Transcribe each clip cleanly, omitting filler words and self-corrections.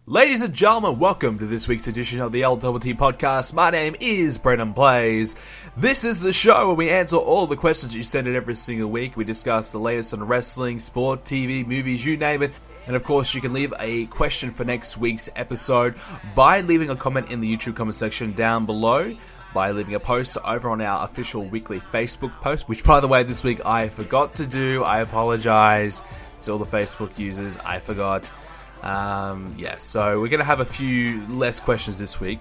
Ladies and gentlemen, welcome to this week's edition of the LTT Podcast. My name is Brendan Plays. This is the show where we answer all the questions you send in every single week. We discuss the latest on wrestling, sport, TV, movies, you name it. And of course, you can leave a question for next week's episode by leaving a comment in the YouTube comment section down below, by leaving a post over on our official weekly Facebook post, which, by the way, this week I forgot to do. I apologize to all the Facebook users. I forgot. So we're going to have a few less questions this week.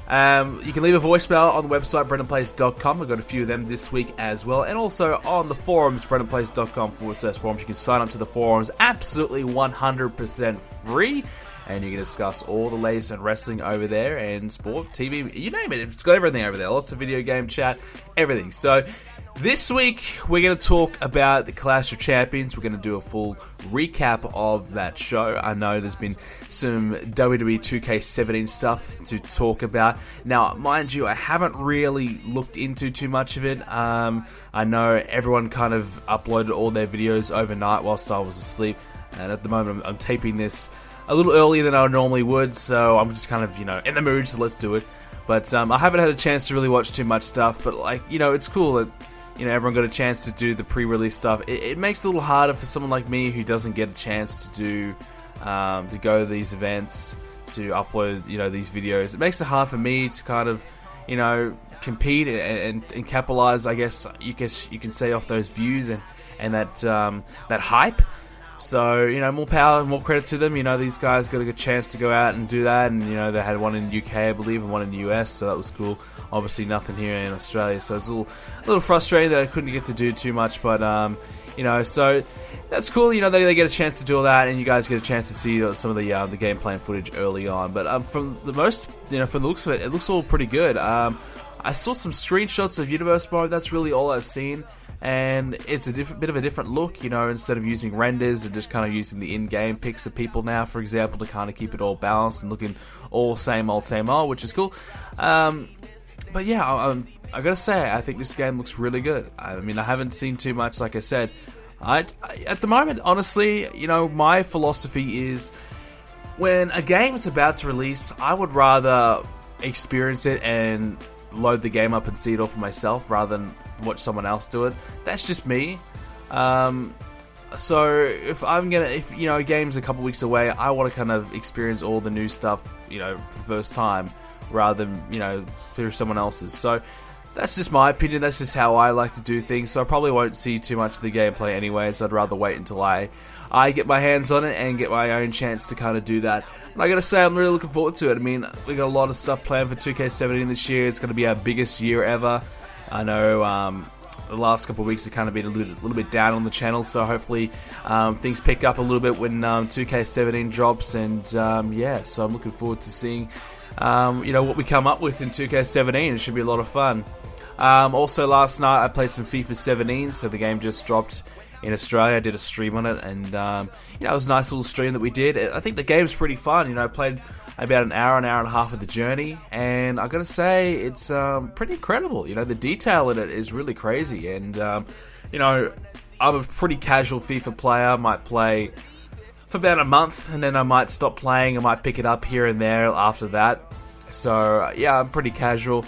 You can leave a voicemail on the website, brendanplays.com. We've got a few of them this week as well. And also on the forums, brendanplays.com/forums. You can sign up to the forums absolutely 100% free. And you can discuss all the latest in wrestling over there, and sport, TV, you name it. It's got everything over there. Lots of video game chat, everything. So this week, we're going to talk about the Clash of Champions. We're going to do a full recap of that show. I know there's been some WWE 2K17 stuff to talk about. Now, mind you, I haven't really looked into too much of it. I know everyone kind of uploaded all their videos overnight whilst I was asleep. And at the moment, I'm taping this a little earlier than I normally would. So I'm just kind of, in the mood, so let's do it. But I haven't had a chance to really watch too much stuff. But, it's cool that everyone got a chance to do the pre-release stuff. It makes it a little harder for someone like me who doesn't get a chance to do, to go to these events, to upload, these videos. It makes it hard for me to kind of, compete and capitalize, I guess you can say, off those views and that hype. So, more power, more credit to them. These guys got a good chance to go out and do that. And, they had one in the UK, I believe, and one in the US. So that was cool. Obviously, nothing here in Australia. So it's a little frustrating that I couldn't get to do too much. But, so that's cool. They get a chance to do all that. And you guys get a chance to see some of the gameplay and footage early on. But from the looks of it, it looks all pretty good. I saw some screenshots of Universe Mode. That's really all I've seen. And it's a bit of a different look, instead of using renders and just kind of using the in-game pics of people now, for example, to kind of keep it all balanced and looking all same old, which is cool. But yeah, I gotta say, I think this game looks really good. I mean, I haven't seen too much, like I said. At the moment, honestly, my philosophy is when a game is about to release, I would rather experience it and load the game up and see it all for myself rather than watch someone else do it. That's just me. So if a game's a couple weeks away, I want to kind of experience all the new stuff, for the first time, rather than, through someone else's. So that's just my opinion. That's just how I like to do things. So I probably won't see too much of the gameplay anyway, so I'd rather wait until I get my hands on it and get my own chance to kind of do that. And I gotta say, I'm really looking forward to it. I mean, we got a lot of stuff planned for 2K17 this year. It's going to be our biggest year ever. I know the last couple of weeks have kind of been a little bit down on the channel, so hopefully things pick up a little bit when 2K17 drops, and so I'm looking forward to seeing what we come up with in 2K17. It should be a lot of fun. Also, last night I played some FIFA 17, so the game just dropped in Australia. I did a stream on it, and it was a nice little stream that we did. I think the game's pretty fun. I played about an hour and a half of the journey, and I gotta say, it's pretty incredible. The detail in it is really crazy, and I'm a pretty casual FIFA player. I might play for about a month, and then I might stop playing. I might pick it up here and there after that. So yeah, I'm pretty casual.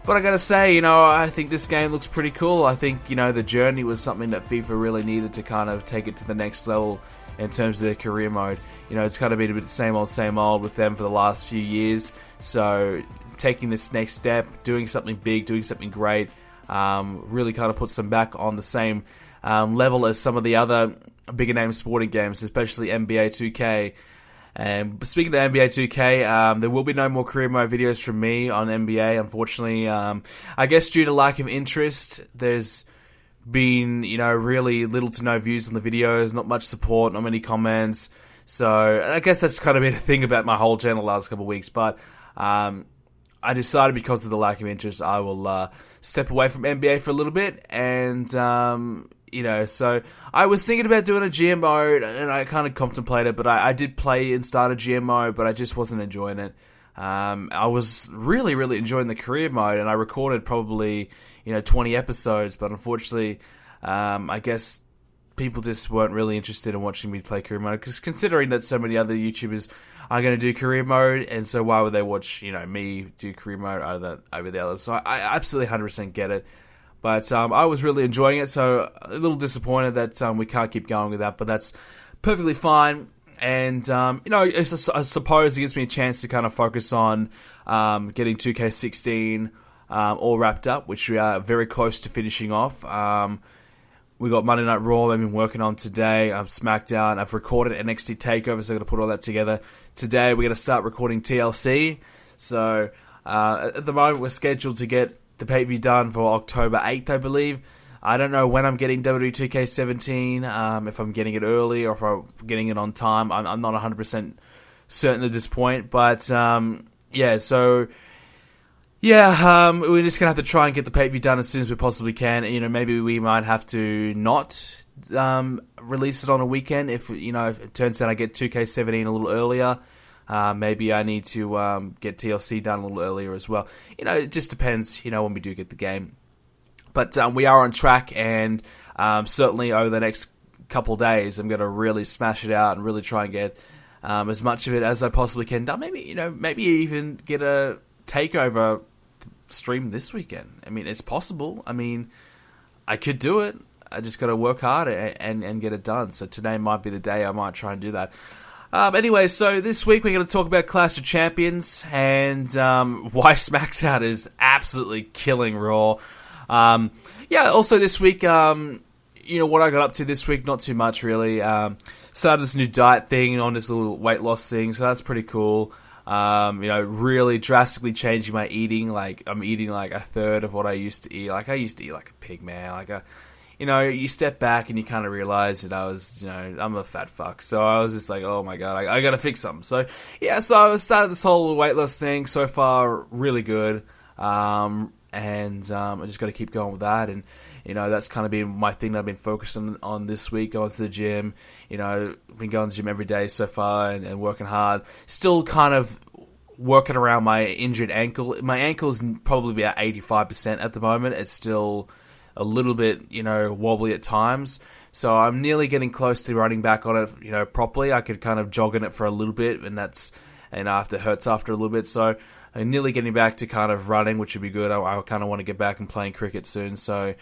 But I gotta say, I think this game looks pretty cool. I think, the journey was something that FIFA really needed to kind of take it to the next level in terms of their career mode. It's kind of been a bit same old with them for the last few years. So taking this next step, doing something big, doing something great, really kind of puts them back on the same level as some of the other bigger name sporting games, especially NBA 2K. And speaking of NBA 2K, there will be no more career mode videos from me on NBA, unfortunately. I guess due to lack of interest, there's been, really little to no views on the videos, not much support, not many comments. So I guess that's kind of been a thing about my whole channel the last couple of weeks. But I decided because of the lack of interest, I will step away from NBA for a little bit. And so I was thinking about doing a GM mode, and I kind of contemplated, but I did play and start a GM mode, but I just wasn't enjoying it. I was really, really enjoying the career mode, and I recorded probably, 20 episodes, but unfortunately, I guess people just weren't really interested in watching me play career mode, because considering that so many other YouTubers are going to do career mode, and so why would they watch, me do career mode over the others? So I absolutely 100% get it. But I was really enjoying it, so a little disappointed that we can't keep going with that, but that's perfectly fine. And, I suppose it gives me a chance to kind of focus on getting 2K16 all wrapped up, which we are very close to finishing off. We got Monday Night Raw I've been working on today. Smackdown. I've recorded NXT TakeOver, so I've got to put all that together. Today we're going to start recording TLC. So at the moment we're scheduled to get the pay-per-view done for October 8th, I believe. I don't know when I'm getting WWE2K17, if I'm getting it early or if I'm getting it on time. I'm not 100% certain at this point. But, we're just going to have to try and get the pay-per-view done as soon as we possibly can. Maybe we might have to not release it on a weekend if it turns out I get 2K17 a little earlier. Maybe I need to get TLC done a little earlier as well. It just depends, when we do get the game. But we are on track, and certainly over the next couple days, I'm going to really smash it out and really try and get as much of it as I possibly can done. Maybe even get a takeover stream this weekend. It's possible. I could do it. I just got to work hard and get it done. So today might be the day I might try and do that. Anyway, so this week we're going to talk about Clash of Champions and why SmackDown is absolutely killing Raw. Also this week, what I got up to this week, not too much really. Started this new diet thing on this little weight loss thing, so that's pretty cool. Really drastically changing my eating. Like, I'm eating like a third of what I used to eat. Like, I used to eat like a pig, man. You step back and you kind of realize that I'm a fat fuck. So I was just like, oh my god, I gotta fix something. So yeah, so I started this whole weight loss thing. So far, really good. I just got to keep going with that, and that's kind of been my thing that I've been focusing on this week. Going to the gym, been going to the gym every day so far, and working hard. Still kind of working around my injured ankle. My ankle is probably about 85% at the moment. It's still a little bit, wobbly at times. So I'm nearly getting close to running back on it, properly. I could kind of jog in it for a little bit, and after it hurts after a little bit. So I'm nearly getting back to kind of running, which would be good. I kind of want to get back and playing cricket soon. So,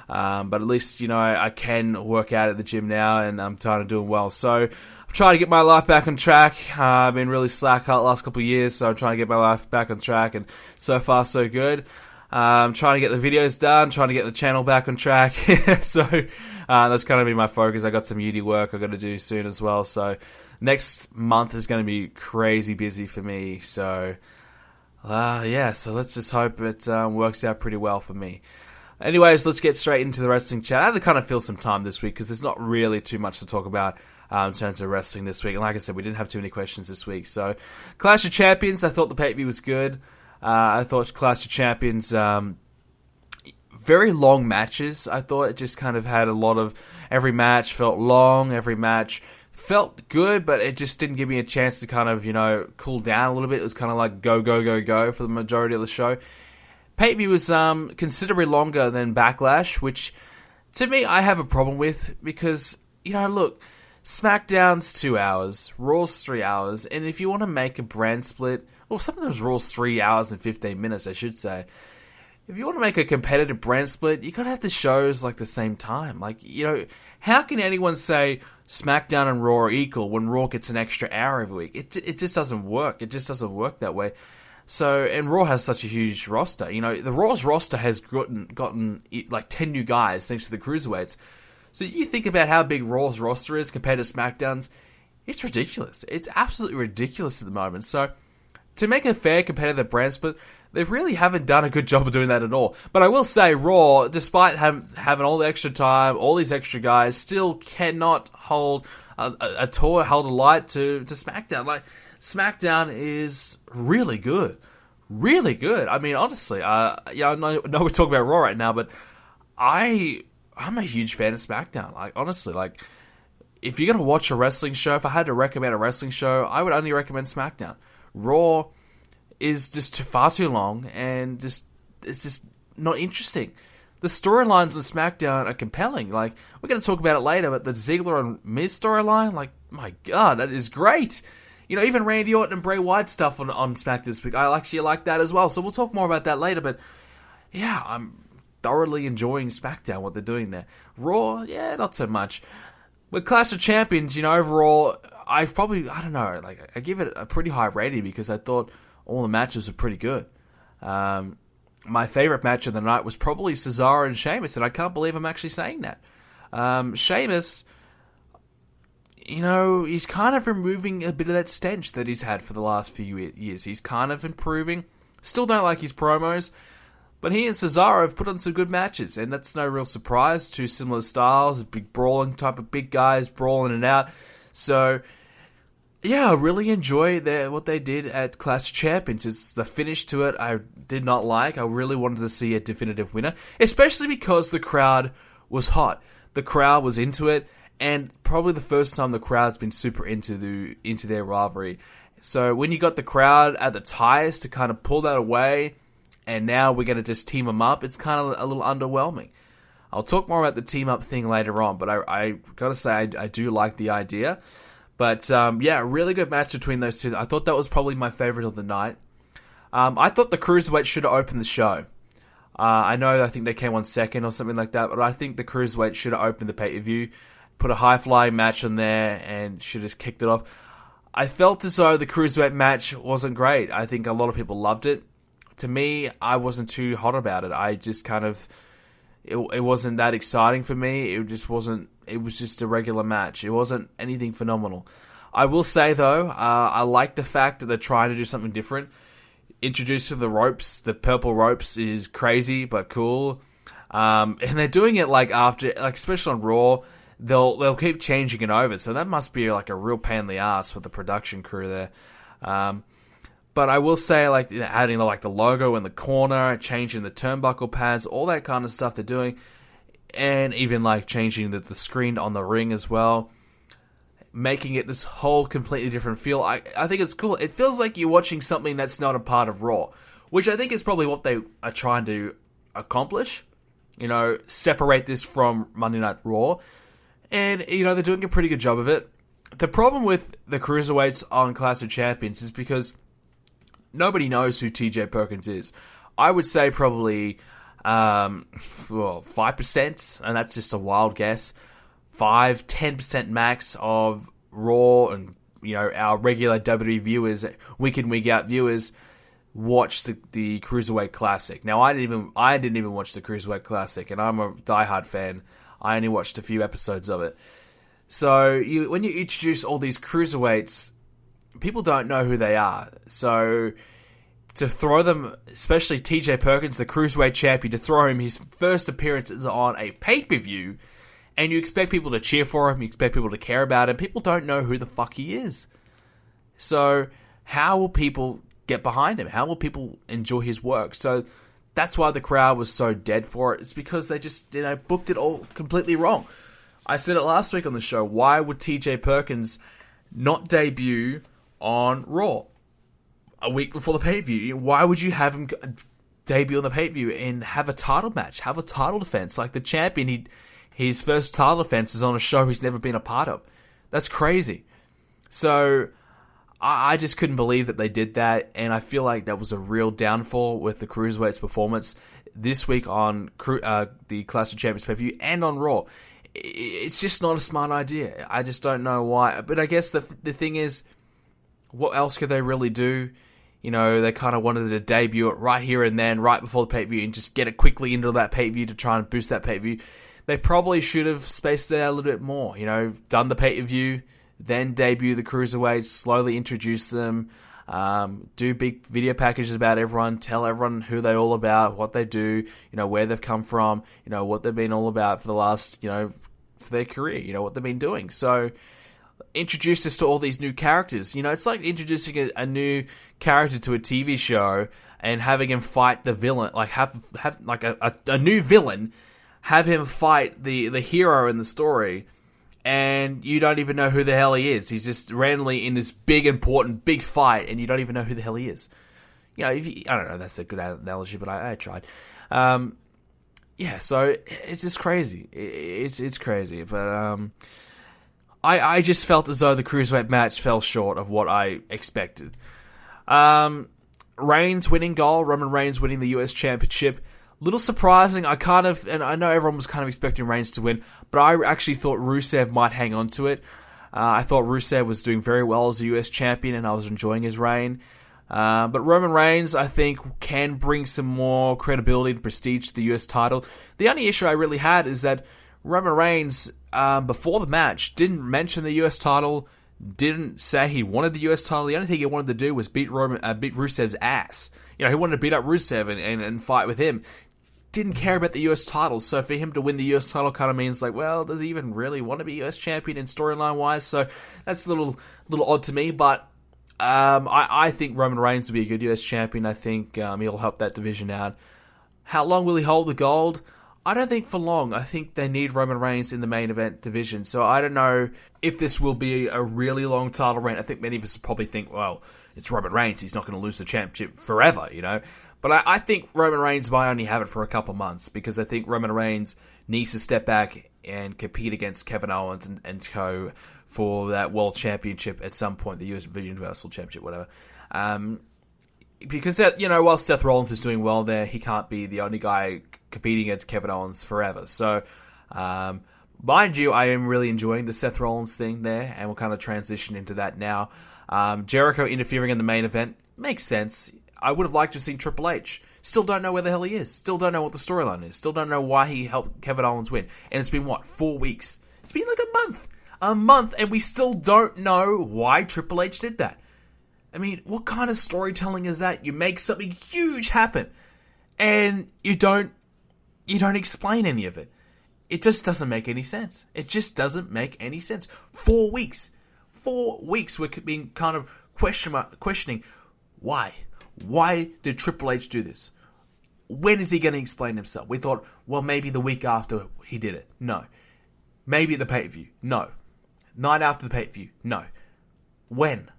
but at least, I can work out at the gym now, and I'm kind of doing well. So I'm trying to get my life back on track. I've been really slack out the last couple of years, so I'm trying to get my life back on track, and so far so good. I'm trying to get the videos done, trying to get the channel back on track. So that's kind of been my focus. I got some uni work I've got to do soon as well. So next month is going to be crazy busy for me. So so let's just hope it works out pretty well for me. Anyways, let's get straight into the wrestling chat. I had to kind of fill some time this week because there's not really too much to talk about in terms of wrestling this week. And like I said, we didn't have too many questions this week. So Clash of Champions, I thought the pay-per-view was good. I thought Clash of Champions, very long matches. I thought it just kind of had a lot of, every match felt long, every match felt good, but it just didn't give me a chance to kind of, cool down a little bit. It was kind of like go, go, go, go for the majority of the show. Pay-per-view was considerably longer than Backlash, which to me I have a problem with because, look, SmackDown's 2 hours, Raw's 3 hours, and if you want to make a brand split, well, sometimes Raw's 3 hours and 15 minutes, I should say. If you want to make a competitive brand split, you gotta have the shows like the same time. Like, how can anyone say SmackDown and Raw are equal when Raw gets an extra hour every week? It just doesn't work. It just doesn't work that way. So, and Raw has such a huge roster. The Raw's roster has gotten like 10 new guys thanks to the Cruiserweights. So you think about how big Raw's roster is compared to SmackDown's, it's ridiculous. It's absolutely ridiculous at the moment. So to make a fair competitive brand split, they really haven't done a good job of doing that at all. But I will say, Raw, despite having all the extra time, all these extra guys, still cannot hold a light to SmackDown. Like, SmackDown is really good. Really good. I mean, honestly, I know we're talking about Raw right now, but I'm a huge fan of SmackDown. Like, honestly, like, if you're going to watch a wrestling show, if I had to recommend a wrestling show, I would only recommend SmackDown. Raw is just far too long, and it's just not interesting. the storylines on SmackDown are compelling. Like, we're going to talk about it later, but the Ziggler and Miz storyline, like, my God, that is great. You know, even Randy Orton and Bray Wyatt stuff on SmackDown this week, I actually like that as well. So we'll talk more about that later, but yeah, I'm thoroughly enjoying SmackDown, what they're doing there. Raw, yeah, not so much. With Clash of Champions, you know, overall, I don't know, like, I give it a pretty high rating because I thought all the matches were pretty good. My favorite match of the night was probably Cesaro and Sheamus, and I can't believe I'm actually saying that. Sheamus, you know, he's kind of removing a bit of that stench that he's had for the last few years. He's kind of improving. Still don't like his promos, but he and Cesaro have put on some good matches, and that's no real surprise. Two similar styles, big brawling type of big guys, brawling it out. So, yeah, I really enjoy what they did at Clash of Champions. It's the finish to it I did not like. I really wanted to see a definitive winner, especially because the crowd was hot. The crowd was into it, and probably the first time the crowd's been super into their rivalry. So when you got the crowd at the ties to kind of pull that away, and now we're going to just team them up, it's kind of a little underwhelming. I'll talk more about the team up thing later on, but I got to say I do like the idea. But, yeah, a really good match between those two. I thought that was probably my favorite of the night. I thought the Cruiserweight should have opened the show. I think they came on second or something like that, but I think the Cruiserweight should have opened the pay-per-view, put a high-flying match on there, and should have kicked it off. I felt as though the Cruiserweight match wasn't great. I think a lot of people loved it. To me, I wasn't too hot about it. I just kind of... It wasn't that exciting for me. It just wasn't... It was just a regular match. It wasn't anything phenomenal. I will say, though, I like the fact that they're trying to do something different. Introducing the ropes, the purple ropes, is crazy but cool. And they're doing it like after, like especially on Raw, they'll keep changing it over. So that must be like a real pain in the ass for the production crew there. But I will say, like, adding like the logo in the corner, changing the turnbuckle pads, all that kind of stuff they're doing. And even like changing the screen on the ring as well, making it this whole completely different feel. I think it's cool. It feels like you're watching something that's not a part of Raw, which I think is probably what they are trying to accomplish. You know, separate this from Monday Night Raw. And, you know, they're doing a pretty good job of it. The problem with the Cruiserweights on Clash of Champions is because nobody knows who TJ Perkins is. I would say probably... 5%, and that's just a wild guess. 5-10% max of Raw and, you know, our regular WWE viewers, week in, week out viewers, watch the Cruiserweight Classic. Now, I didn't even watch the Cruiserweight Classic, and I'm a diehard fan. I only watched a few episodes of it. So when you introduce all these Cruiserweights, people don't know who they are. So to throw them, especially TJ Perkins, the Cruiserweight champion, to throw him his first appearances on a pay-per-view, and you expect people to cheer for him, you expect people to care about him, people don't know who the fuck he is. So how will people get behind him? How will people enjoy his work? So that's why the crowd was so dead for it. It's because they just, you know, booked it all completely wrong. I said it last week on the show. Why would TJ Perkins not debut on Raw a week before the pay-per-view? Why would you have him debut on the pay-per-view and have a title match, have a title defense? Like the champion, his first title defense is on a show he's never been a part of. That's crazy. So I just couldn't believe that they did that, and I feel like that was a real downfall with the Cruiserweight's performance this week on the Clash of Champions pay-per-view and on Raw. It's just not a smart idea. I just don't know why. But I guess the thing is, what else could they really do? You know, they kind of wanted to debut it right here and then, right before the pay-per-view, and just get it quickly into that pay-per-view to try and boost that pay-per-view. They probably should have spaced it out a little bit more. You know, done the pay-per-view, then debut the Cruiserweights, slowly introduce them, do big video packages about everyone, tell everyone who they're all about, what they do, you know, where they've come from, you know, what they've been all about for the last, you know, for their career, you know, what they've been doing. So introduce us to all these new characters. You know, it's like introducing a new character to a TV show and having him fight the villain, like have like a new villain, have him fight the hero in the story, and you don't even know who the hell he is. He's just randomly in this big, important, big fight, and you don't even know who the hell he is. You know, I don't know, that's a good analogy, but I tried. yeah, so it's just crazy. It's crazy, but I just felt as though the Cruiserweight match fell short of what I expected. Reigns winning gold, Roman Reigns winning the US Championship. Little surprising. And I know everyone was kind of expecting Reigns to win, but I actually thought Rusev might hang on to it. I thought Rusev was doing very well as a US champion, and I was enjoying his reign. But Roman Reigns, I think, can bring some more credibility and prestige to the US title. The only issue I really had is that Roman Reigns, before the match, didn't mention the US title, didn't say he wanted the US title. The only thing he wanted to do was beat Rusev's ass. He wanted to beat up Rusev and fight with him. Didn't care about the US title, so for him to win the US title kind of means, like, well, does he even really want to be US champion in storyline wise? So that's a little odd to me, but I think Roman Reigns will be a good US champion. I think he'll help that division out. How long will he hold the gold? I don't think for long. I think they need Roman Reigns in the main event division, so I don't know if this will be a really long title reign. I think many of us probably think, well, it's Roman Reigns, he's not going to lose the championship forever, But I think Roman Reigns might only have it for a couple months, because I think Roman Reigns needs to step back and compete against Kevin Owens and co. for that World Championship at some point, the US Universal Championship, whatever. Because, while Seth Rollins is doing well there, he can't be the only guy competing against Kevin Owens forever. So, mind you, I am really enjoying the Seth Rollins thing there, and we'll kind of transition into that now. Jericho interfering in the main event makes sense. I would have liked to have seen Triple H. Still don't know where the hell he is. Still don't know what the storyline is. Still don't know why he helped Kevin Owens win. And it's been, 4 weeks? It's been like a month. A month, and we still don't know why Triple H did that. I mean, what kind of storytelling is that? You make something huge happen, and you don't explain any of it. It just doesn't make any sense. It just doesn't make any sense. 4 weeks. 4 weeks we're being kind of questioning why. Why did Triple H do this? When is he going to explain himself? We thought, well, maybe the week after he did it. No. Maybe at the pay-per-view. No. Night after the pay-per-view. No. When?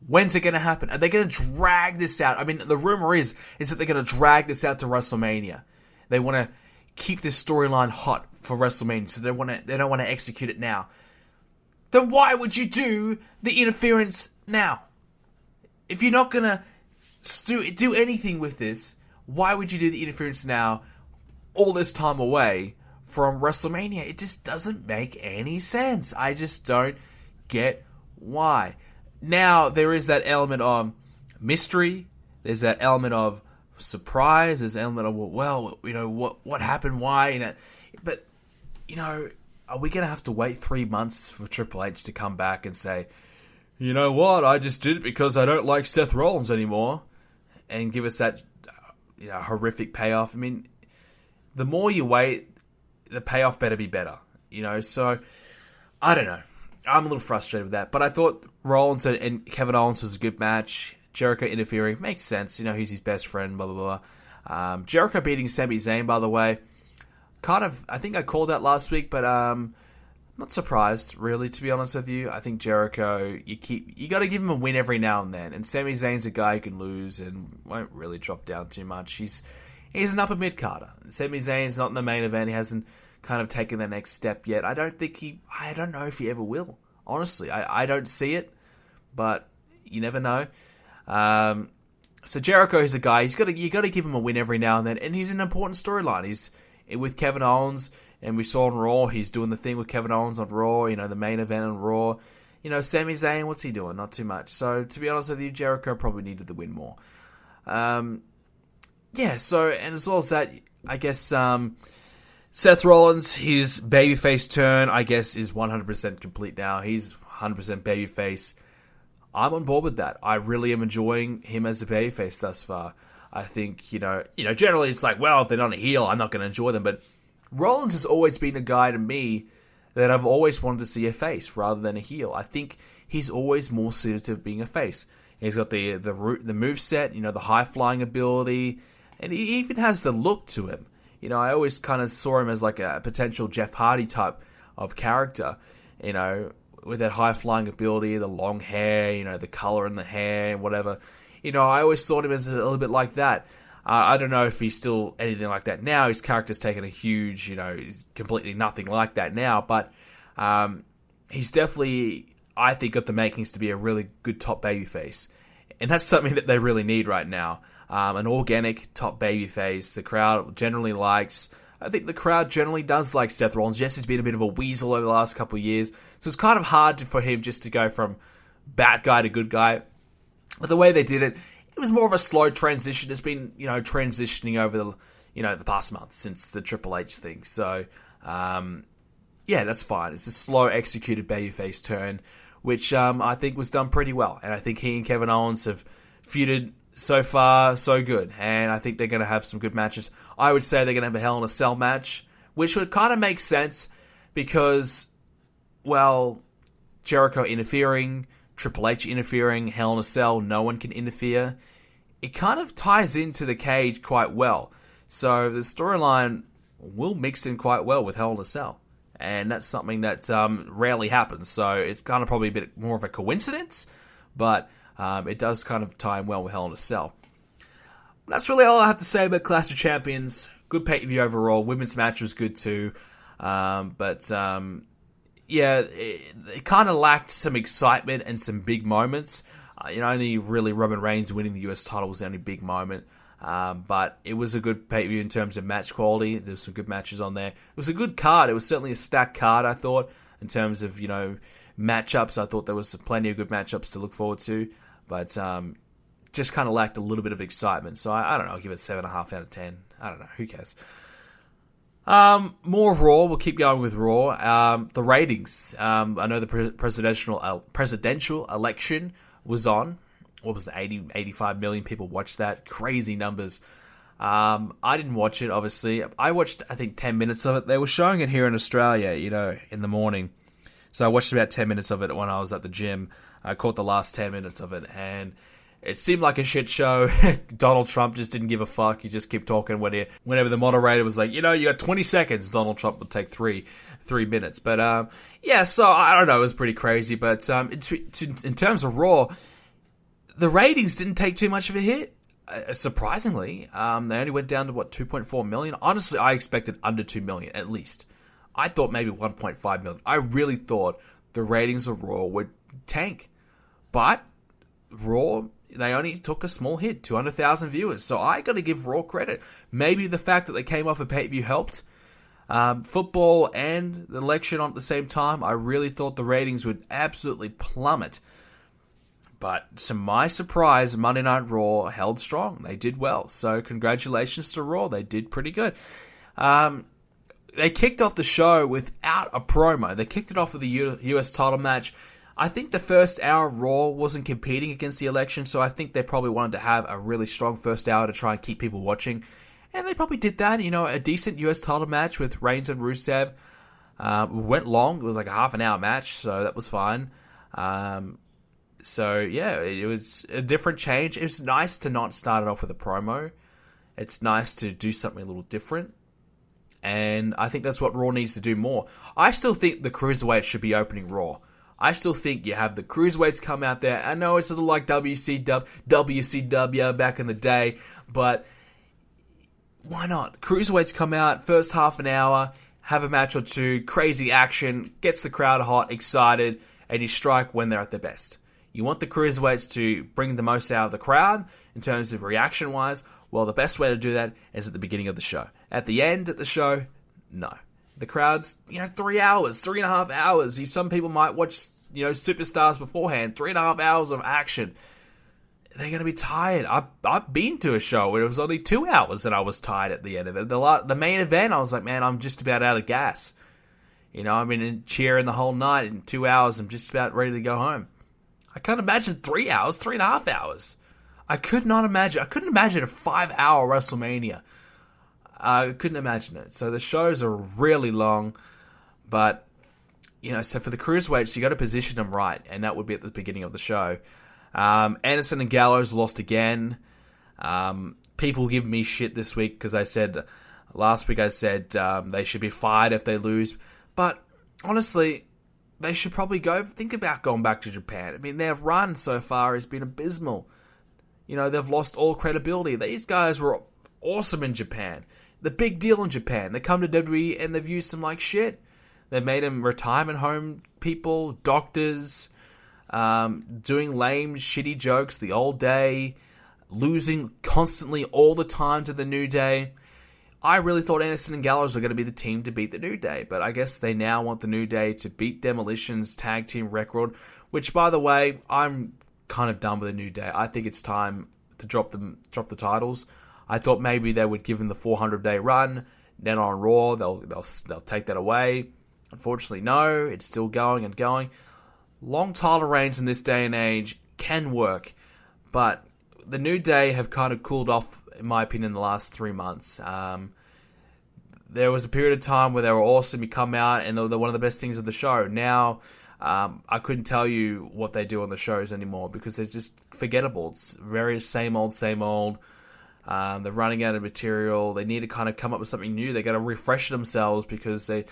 When's it going to happen? Are they going to drag this out? I mean, the rumor is that they're going to drag this out to WrestleMania. They want to keep this storyline hot for WrestleMania, so they don't want to execute it now. Then why would you do the interference now? If you're not going to do anything with this, why would you do the interference now, all this time away from WrestleMania? It just doesn't make any sense. I just don't get why. Now, there is that element of mystery. There's that element of surprise. There's an element of, well, what happened, why? But, are we going to have to wait 3 months for Triple H to come back and say, you know what, I just did it because I don't like Seth Rollins anymore, and give us that horrific payoff? I mean, the more you wait, the payoff better be better. So I don't know. I'm a little frustrated with that. But I thought Rollins and Kevin Owens was a good match. Jericho interfering makes sense. He's his best friend, blah, blah, blah. Jericho beating Sami Zayn, by the way. I think I called that last week, but not surprised, really, to be honest with you. I think Jericho, you got to give him a win every now and then. And Sami Zayn's a guy who can lose and won't really drop down too much. He's an upper mid-carder. Sami Zayn's not in the main event. He hasn't kind of taken the next step yet. I don't know if he ever will. Honestly, I don't see it, but you never know. So Jericho is a guy. You got to give him a win every now and then, and he's an important storyline. He's with Kevin Owens, and we saw on Raw, he's doing the thing with Kevin Owens on Raw. The main event on Raw. Sami Zayn, what's he doing? Not too much. So to be honest with you, Jericho probably needed the win more. Yeah. So, and as well as that, I guess Seth Rollins, his babyface turn, I guess, is 100% complete now. He's 100% babyface. I'm on board with that. I really am enjoying him as a babyface thus far. I think, generally it's like, well, if they're not a heel, I'm not going to enjoy them. But Rollins has always been a guy to me that I've always wanted to see a face rather than a heel. I think he's always more suited to being a face. He's got the moveset, the high-flying ability, and he even has the look to him. I always kind of saw him as like a potential Jeff Hardy type of character, with that high-flying ability, the long hair, the color in the hair, whatever. I always thought him as a little bit like that. I don't know if he's still anything like that now. His character's taken a huge, he's completely nothing like that now. But he's definitely, I think, got the makings to be a really good top babyface. And that's something that they really need right now. An organic top babyface the crowd generally likes. I think the crowd generally does like Seth Rollins. Yes, he's been a bit of a weasel over the last couple of years. So it's kind of hard for him just to go from bad guy to good guy. But the way they did it, it was more of a slow transition. It's been, transitioning over the past month since the Triple H thing. So, that's fine. It's a slow executed babyface turn, which I think was done pretty well. And I think he and Kevin Owens have feuded so far, so good. And I think they're going to have some good matches. I would say they're going to have a Hell in a Cell match, which would kind of make sense because, well, Jericho interfering, Triple H interfering, Hell in a Cell, no one can interfere. It kind of ties into the cage quite well. So the storyline will mix in quite well with Hell in a Cell. And that's something that rarely happens. So it's kind of probably a bit more of a coincidence, but it does kind of tie in well with Hell in a Cell. That's really all I have to say about Clash of Champions. Good pay-per-view overall. Women's match was good too. It kind of lacked some excitement and some big moments. Only really Roman Reigns winning the US title was the only big moment. But it was a good pay-per-view in terms of match quality. There were some good matches on there. It was a good card. It was certainly a stacked card, I thought, in terms of, matchups. I thought there was plenty of good matchups to look forward to. But just kind of lacked a little bit of excitement. So I don't know. I'll give it 7.5 out of 10. I don't know. Who cares? More Raw. We'll keep going with Raw. The ratings. I know the presidential election was on. What was it, 85 million people watched that? Crazy numbers. I didn't watch it, obviously. I watched, I think, 10 minutes of it. They were showing it here in Australia, in the morning. So I watched about 10 minutes of it when I was at the gym. I caught the last 10 minutes of it, and it seemed like a shit show. Donald Trump just didn't give a fuck. He just kept talking whenever the moderator was like, you got 20 seconds. Donald Trump would take three minutes. But, so I don't know. It was pretty crazy. But in terms of Raw, the ratings didn't take too much of a hit. Surprisingly, they only went down to 2.4 million. Honestly, I expected under 2 million at least. I thought maybe 1.5 million. I really thought the ratings of Raw would tank, but Raw, they only took a small hit, 200,000 viewers. So I got to give Raw credit. Maybe the fact that they came off a pay-per-view helped. Football and the election on at the same time. I really thought the ratings would absolutely plummet. But to my surprise, Monday Night Raw held strong. They did well. So congratulations to Raw. They did pretty good. They kicked off the show without a promo. They kicked it off with a US title match. I think the first hour of Raw wasn't competing against the election, so I think they probably wanted to have a really strong first hour to try and keep people watching. And they probably did that. A decent US title match with Reigns and Rusev. Went long. It was like a half an hour match, so that was fine. It was a different change. It was nice to not start it off with a promo. It's nice to do something a little different. And I think that's what Raw needs to do more. I still think the Cruiserweight should be opening Raw. I still think you have the Cruiserweights come out there. I know it's a little like WCW back in the day, but why not? Cruiserweights come out, first half an hour, have a match or two, crazy action, gets the crowd hot, excited, and you strike when they're at their best. You want the Cruiserweights to bring the most out of the crowd in terms of reaction-wise. Well, the best way to do that is at the beginning of the show. At the end of the show, no. The crowd's, 3 hours, 3.5 hours. Some people might watch, superstars beforehand. 3.5 hours of action. They're going to be tired. I've been to a show where it was only 2 hours and I was tired at the end of it. The main event, I was like, man, I'm just about out of gas. I've been cheering the whole night. In 2 hours, I'm just about ready to go home. I can't imagine 3 hours, 3.5 hours. I couldn't imagine a 5-hour WrestleMania. I couldn't imagine it. So the shows are really long, but, so for the Cruiserweights, you got to position them right, and that would be at the beginning of the show. Anderson and Gallows lost again. People give me shit this week because last week I said they should be fired if they lose, but honestly, they should probably think about going back to Japan. I mean, their run so far has been abysmal. they've lost all credibility. These guys were awesome in Japan. The big deal in Japan. They come to WWE and they've used them like shit. They've made them retirement home people, doctors, doing lame, shitty jokes the old day, losing constantly all the time to the New Day. I really thought Anderson and Gallows were going to be the team to beat the New Day, but I guess they now want the New Day to beat Demolition's tag team record, which, by the way, I'm kind of done with the New Day. I think it's time to drop the titles. I thought maybe they would give them the 400-day run, then on Raw they'll take that away. Unfortunately, no, it's still going and going. Long title reigns in this day and age can work, but the New Day have kind of cooled off, in my opinion, in the last 3 months. There was a period of time where they were awesome. You come out and they're one of the best things of the show. Now, I couldn't tell you what they do on the shows anymore because they're just forgettable. It's very same old, same old. They're running out of material. They need to kind of come up with something new. They got to refresh themselves because they're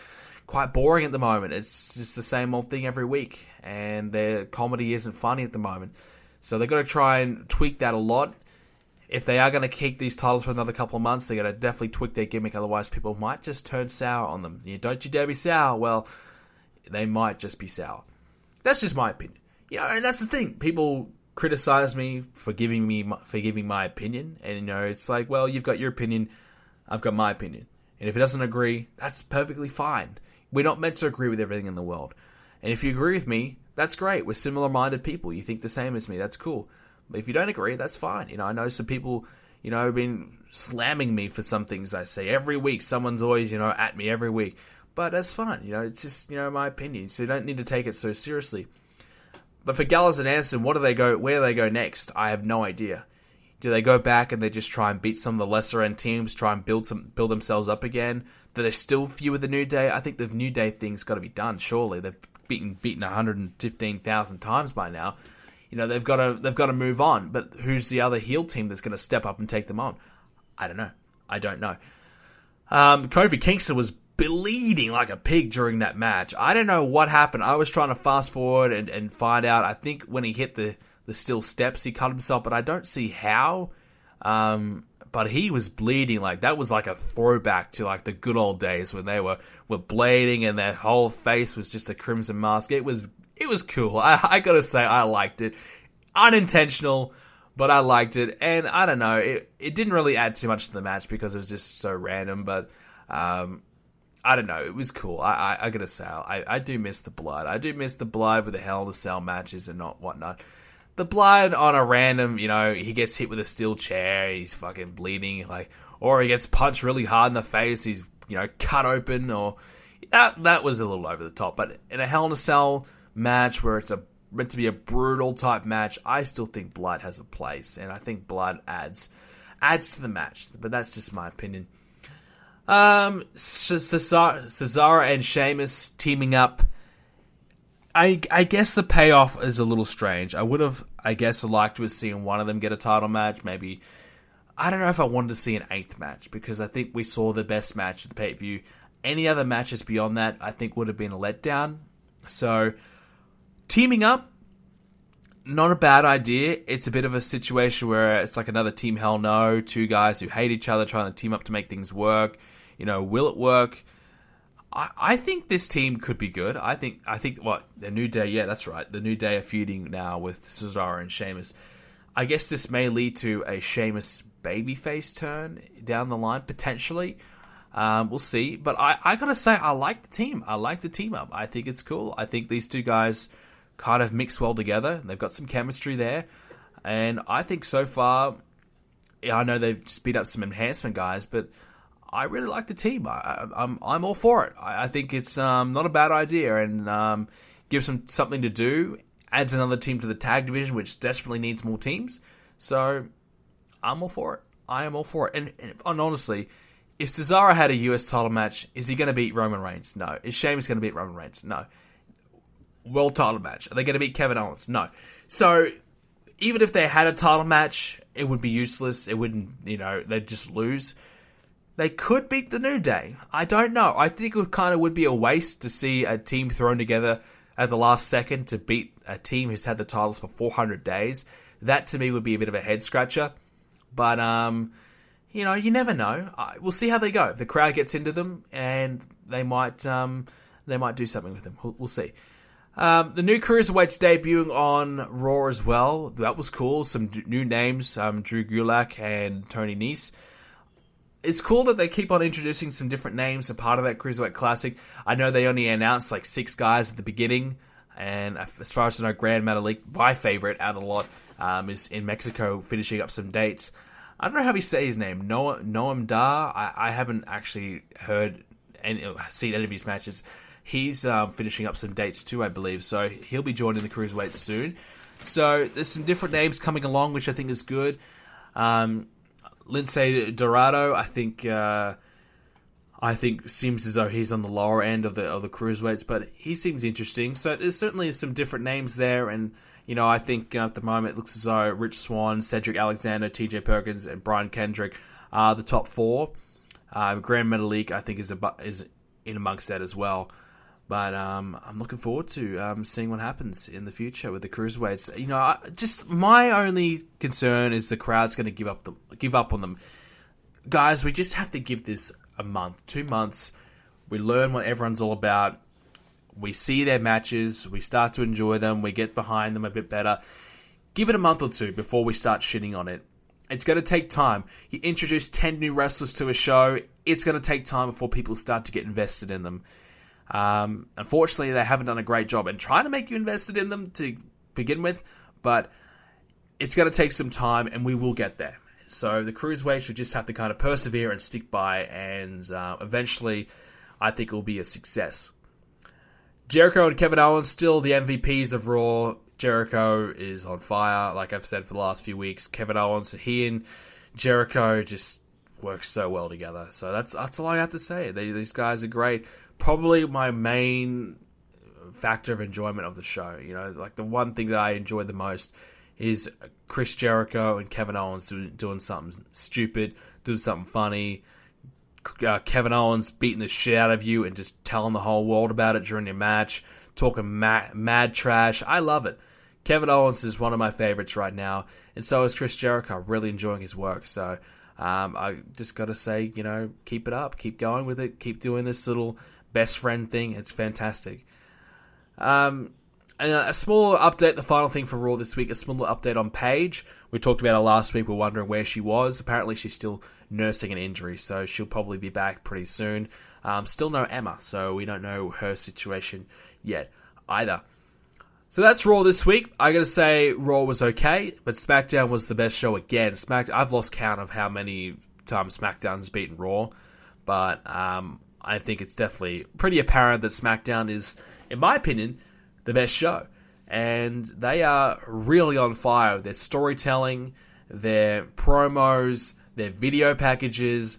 quite boring at the moment. It's just the same old thing every week, and their comedy isn't funny at the moment. So they've got to try and tweak that a lot. If they are going to keep these titles for another couple of months, they're going to definitely tweak their gimmick. Otherwise, people might just turn sour on them. Don't you dare be sour. Well, they might just be sour. That's just my opinion. And that's the thing. People criticize me for giving my opinion, and it's like, well, you've got your opinion, I've got my opinion, and if it doesn't agree, that's perfectly fine. We're not meant to agree with everything in the world, and if you agree with me, that's great. We're similar-minded people. You think the same as me, that's cool. But if you don't agree, that's fine. I know some people, have been slamming me for some things I say every week. Someone's always, at me every week, but that's fine. It's just, my opinion, so you don't need to take it so seriously. But for Gallows and Anderson, where do they go next? I have no idea. Do they go back and they just try and beat some of the lesser end teams, try and build themselves up again? Do they still feud with the New Day? I think the New Day thing's got to be done. Surely they've beaten 115,000 times by now. They've got to move on. But who's the other heel team that's going to step up and take them on? I don't know. Kofi Kingston was bleeding like a pig during that match. I don't know what happened. I was trying to fast forward and find out. I think when he hit the steel steps, he cut himself, but I don't see how. But he was bleeding. Like, that was like a throwback to like the good old days when they were bleeding and their whole face was just a crimson mask. It was cool. I gotta say, I liked it. Unintentional, but I liked it. And I don't know, it didn't really add too much to the match because it was just so random, but I don't know, it was cool. I gotta say, I do miss the blood. I do miss the blood with the Hell in a Cell matches and whatnot. The blood on a random, he gets hit with a steel chair, he's fucking bleeding, or he gets punched really hard in the face, he's, cut open, or... That was a little over the top. But in a Hell in a Cell match where it's meant to be a brutal type match, I still think blood has a place, and I think blood adds to the match. But that's just my opinion. Cesaro and Sheamus teaming up. I guess the payoff is a little strange. I would have, liked to have seen one of them get a title match. Maybe, I don't know if I wanted to see an 8th match, because I think we saw the best match at the pay-per-view. Any other matches beyond that, I think, would have been a letdown. So, teaming up, not a bad idea. It's a bit of a situation where it's like another Team Hell No, two guys who hate each other trying to team up to make things work. Will it work? I think this team could be good. I think what? The New Day, yeah, that's right. The New Day are feuding now with Cesaro and Sheamus. I guess this may lead to a Sheamus babyface turn down the line, potentially. We'll see. But I gotta say, I like the team. I like the team up. I think it's cool. I think these two guys kind of mix well together. They've got some chemistry there. And I think so far, I know they've speed up some enhancement guys, but I really like the team. I'm all for it. I think it's not a bad idea, and gives them something to do. Adds another team to the tag division, which desperately needs more teams. So I'm all for it. I am all for it. And honestly, if Cesaro had a US title match, is he going to beat Roman Reigns? No. Is Sheamus going to beat Roman Reigns? No. World title match. Are they going to beat Kevin Owens? No. So even if they had a title match, it would be useless. It wouldn't, they'd just lose. They could beat the New Day. I don't know. I think it would be a waste to see a team thrown together at the last second to beat a team who's had the titles for 400 days. That to me would be a bit of a head scratcher. But, you never know. We'll see how they go. If the crowd gets into them, and they might do something with them. We'll see. The new Cruiserweights debuting on Raw as well. That was cool. Some new names, Drew Gulak and Tony Nese. It's cool that they keep on introducing some different names as part of that Cruiserweight Classic. I know they only announced like 6 guys at the beginning, and as far as I know, Grand Metalik, my favorite out of the lot, is in Mexico finishing up some dates. I don't know how we say his name. Noam Dar. I haven't actually seen any of his matches. He's finishing up some dates too, I believe. So he'll be joining the Cruiserweights soon. So there's some different names coming along, which I think is good. Lince Dorado, I think seems as though he's on the lower end of the Cruiserweights, but he seems interesting. So there's certainly some different names there, and I think at the moment it looks as though Rich Swann, Cedric Alexander, TJ Perkins, and Brian Kendrick are the top 4. Grand Metalik, I think, is in amongst that as well. But I'm looking forward to seeing what happens in the future with the Cruiserweights. Just my only concern is the crowd's going to give up on them. Guys, we just have to give this a month, 2 months. We learn what everyone's all about. We see their matches. We start to enjoy them. We get behind them a bit better. Give it a month or 2 before we start shitting on it. It's going to take time. You introduce 10 new wrestlers to a show. It's going to take time before people start to get invested in them. Unfortunately, they haven't done a great job in trying to make you invested in them to begin with, but it's going to take some time, and we will get there. So the Cruiserweights should just have to kind of persevere and stick by, and eventually, I think it will be a success. Jericho and Kevin Owens still the MVPs of Raw. Jericho is on fire, like I've said for the last few weeks. Kevin Owens, he and Jericho just work so well together. So that's all I have to say. These guys are great. Probably my main factor of enjoyment of the show. Like the one thing that I enjoy the most is Chris Jericho and Kevin Owens doing something stupid, doing something funny. Kevin Owens beating the shit out of you and just telling the whole world about it during your match, talking mad trash. I love it. Kevin Owens is one of my favorites right now, and so is Chris Jericho. I'm really enjoying his work. So I just got to say, keep it up, keep going with it, keep doing this little best friend thing. It's fantastic. And a small update, the final thing for Raw this week, a small update on Paige. We talked about her last week. We're wondering where she was. Apparently she's still nursing an injury, so she'll probably be back pretty soon. Still no Emma, so we don't know her situation yet either. So that's Raw this week. I gotta say, Raw was okay, but Smackdown was the best show again. I've lost count of how many times SmackDown's beaten Raw, but I think it's definitely pretty apparent that SmackDown is, in my opinion, the best show. And they are really on fire with their storytelling, their promos, their video packages,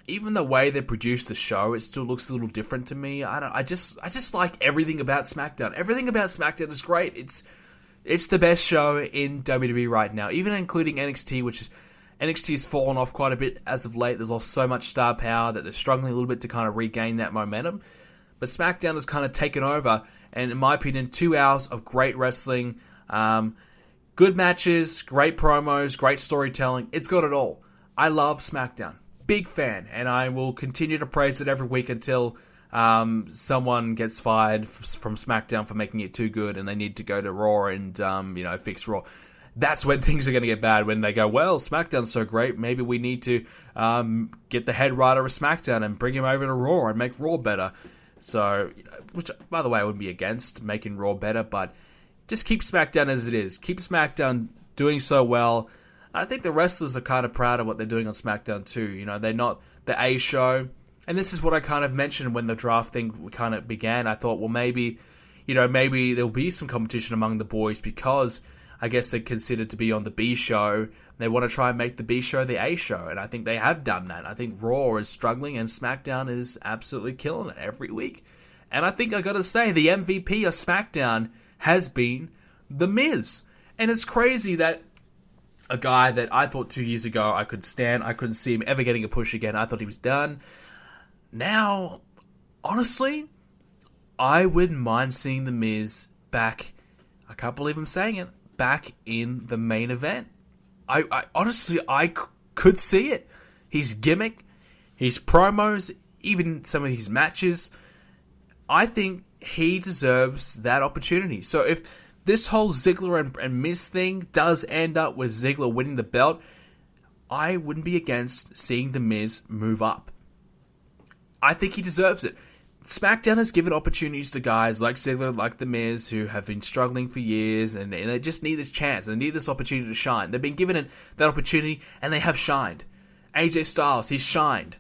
even the way they produce the show. It still looks a little different to me. I just like everything about SmackDown. Everything about SmackDown is great. It's the best show in WWE right now, even including NXT, which is NXT's fallen off quite a bit as of late. There's lost so much star power that they're struggling a little bit to kind of regain that momentum. But SmackDown has kind of taken over, and in my opinion, 2 hours of great wrestling, good matches, great promos, great storytelling. It's got it all. I love SmackDown. Big fan, and I will continue to praise it every week until someone gets fired from SmackDown for making it too good, and they need to go to Raw and fix Raw. That's when things are going to get bad, when they go, well, SmackDown's so great, maybe we need to get the head writer of SmackDown and bring him over to Raw and make Raw better. So, which, by the way, I wouldn't be against making Raw better, but just keep SmackDown as it is. Keep SmackDown doing so well. I think the wrestlers are kind of proud of what they're doing on SmackDown too. They're not the A show. And this is what I kind of mentioned when the draft thing kind of began. I thought, well, maybe there'll be some competition among the boys because I guess they're considered to be on the B show. They want to try and make the B show the A show, and I think they have done that. I think Raw is struggling, and SmackDown is absolutely killing it every week. And I think I got to say, the MVP of SmackDown has been The Miz. And it's crazy that a guy that I thought 2 years ago I couldn't see him ever getting a push again. I thought he was done. Now, honestly, I wouldn't mind seeing The Miz back. I can't believe I'm saying it. back in the main event. I honestly, could see it. His gimmick, his promos, even some of his matches, I think he deserves that opportunity. So if this whole Ziggler and Miz thing does end up with Ziggler winning the belt, I wouldn't be against seeing the Miz move up. I think he deserves it. SmackDown has given opportunities to guys like Ziggler, like the Miz, who have been struggling for years, and they just need this chance. They need this opportunity to shine. They've been given that opportunity, and they have shined. AJ Styles, he's shined.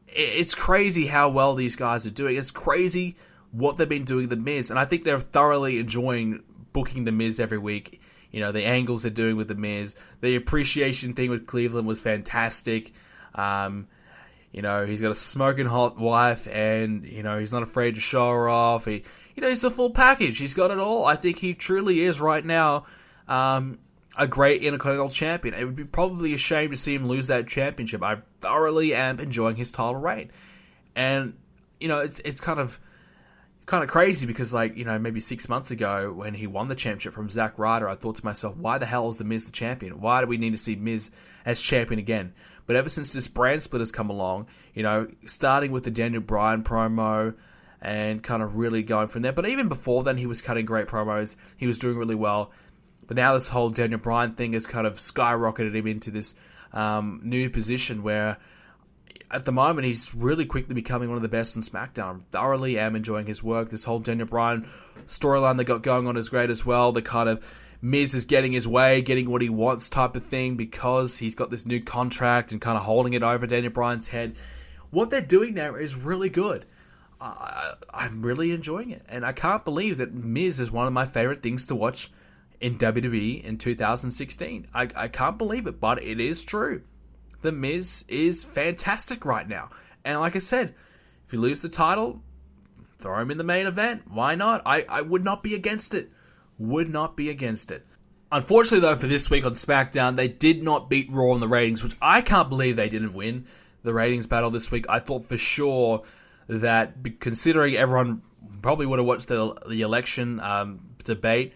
It's crazy how well these guys are doing. It's crazy what they've been doing with the Miz, and I think they're thoroughly enjoying booking the Miz every week. You know, the angles they're doing with the Miz, the appreciation thing with Cleveland was fantastic. You know, he's got a smoking hot wife, and you know he's not afraid to show her off. He's the full package. He's got it all. I think he truly is right now a great Intercontinental Champion. It would be probably a shame to see him lose that championship. I thoroughly am enjoying his title reign, and you know it's kind of crazy because, like, you know, maybe 6 months ago when he won the championship from Zack Ryder, I thought to myself, why the hell is the Miz the champion? Why do we need to see Miz as champion again? But ever since this brand split has come along, you know, starting with the Daniel Bryan promo and kind of really going from there. But even before then, he was cutting great promos. He was doing really well. But now this whole Daniel Bryan thing has kind of skyrocketed him into this new position where at the moment, he's really quickly becoming one of the best in SmackDown. I thoroughly am enjoying his work. This whole Daniel Bryan storyline they got going on is great as well. The kind of Miz is getting his way, getting what he wants type of thing because he's got this new contract and kind of holding it over Daniel Bryan's head. What they're doing there is really good. I'm really enjoying it. And I can't believe that Miz is one of my favorite things to watch in WWE in 2016. I can't believe it, but it is true. The Miz is fantastic right now. And like I said, if you lose the title, throw him in the main event. Why not? I would not be against it. Would not be against it. Unfortunately, though, for this week on SmackDown, they did not beat Raw in the ratings, which I can't believe they didn't win the ratings battle this week. I thought for sure that, considering everyone probably would have watched the election debate,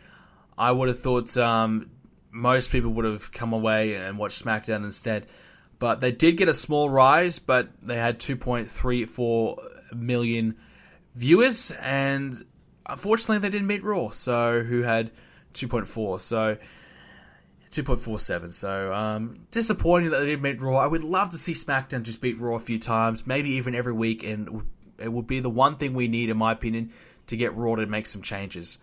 I would have thought most people would have come away and watched SmackDown instead. But they did get a small rise, but they had 2.34 million viewers, and unfortunately they didn't beat Raw, so who had 2.4, so 2.47. So disappointing that they didn't beat Raw. I would love to see SmackDown just beat Raw a few times, maybe even every week, and it would be the one thing we need, in my opinion, to get Raw to make some changes.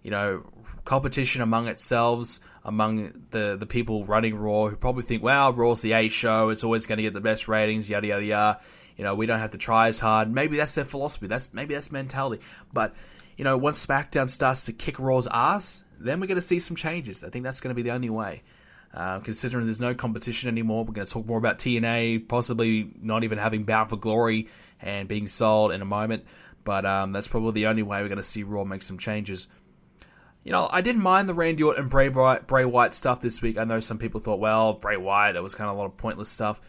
You know, competition among itself, among the people running Raw, who probably think, wow, Raw's the A show, it's always going to get the best ratings, yada, yada, yada. You know, we don't have to try as hard. Maybe that's their philosophy. Maybe that's mentality. But, you know, once SmackDown starts to kick Raw's ass, then we're going to see some changes. I think that's going to be the only way. Considering there's no competition anymore, we're going to talk more about TNA, possibly not even having Bound for Glory and being sold in a moment. But that's probably the only way we're going to see Raw make some changes. You know, I didn't mind the Randy Orton and Bray Wyatt stuff this week. I know some people thought, well, Bray Wyatt, that was kind of a lot of pointless stuff.